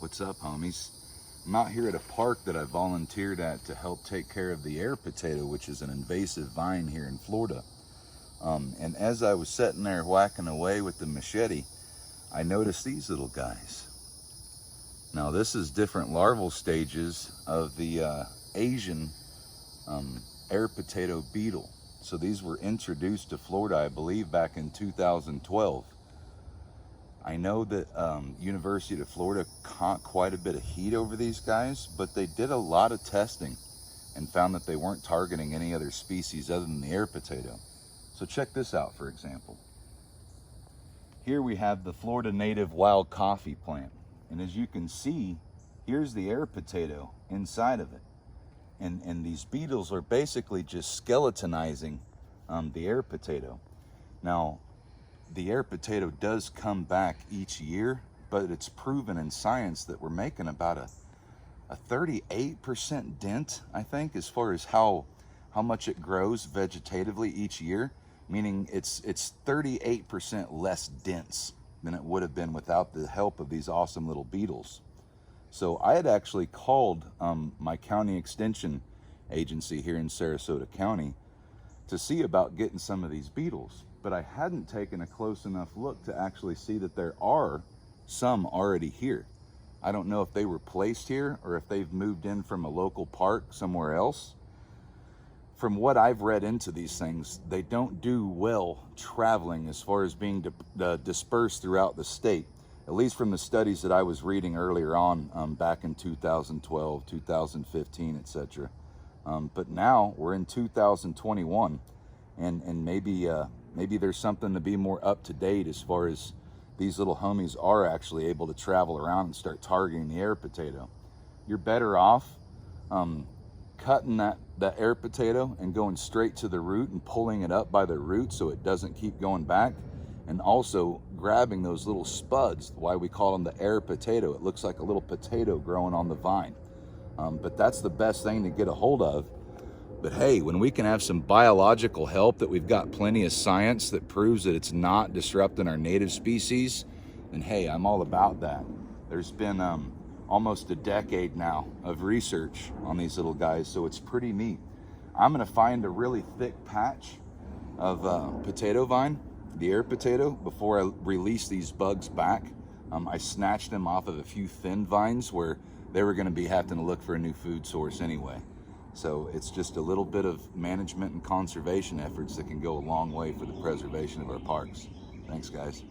What's up, homies? I'm out here at a park that I volunteered at to help take care of the air potato, which is an invasive vine here in Florida. And as I was sitting there whacking away with the machete, I noticed these little guys. Now this is different larval stages of the Asian air potato beetle. So these were introduced to Florida, I believe, back in 2012. I know that University of Florida caught quite a bit of heat over these guys, but they did a lot of testing and found that they weren't targeting any other species other than the air potato. So check this out, for example. Here we have the Florida native wild coffee plant. And as you can see, here's the air potato inside of it. And these beetles are basically just skeletonizing the air potato. Now, the air potato does come back each year, but it's proven in science that we're making about a 38% dent, I think, as far as how much it grows vegetatively each year, meaning it's 38% less dense than it would have been without the help of these awesome little beetles. So I had actually called my county extension agency here in Sarasota County to see about getting some of these beetles, but I hadn't taken a close enough look to actually see that there are some already here. I don't know if they were placed here or if they've moved in from a local park somewhere else. From what I've read into these things, they don't do well traveling as far as being dispersed throughout the state, at least from the studies that I was reading earlier on back in 2012, 2015, etc. But now we're in 2021, and maybe there's something to be more up to date as far as these little homies are actually able to travel around and start targeting the air potato. You're better off cutting that air potato and going straight to the root and pulling it up by the root so it doesn't keep going back, and also grabbing those little spuds, why we call them the air potato. It looks like a little potato growing on the vine. But that's the best thing to get a hold of. But hey, when we can have some biological help, that we've got plenty of science that proves that it's not disrupting our native species, then hey, I'm all about that. There's been almost a decade now of research on these little guys, so it's pretty neat. I'm gonna find a really thick patch of potato vine, the air potato, before I release these bugs back. I snatched them off of a few thin vines where they were gonna be having to look for a new food source anyway. So it's just a little bit of management and conservation efforts that can go a long way for the preservation of our parks. Thanks, guys.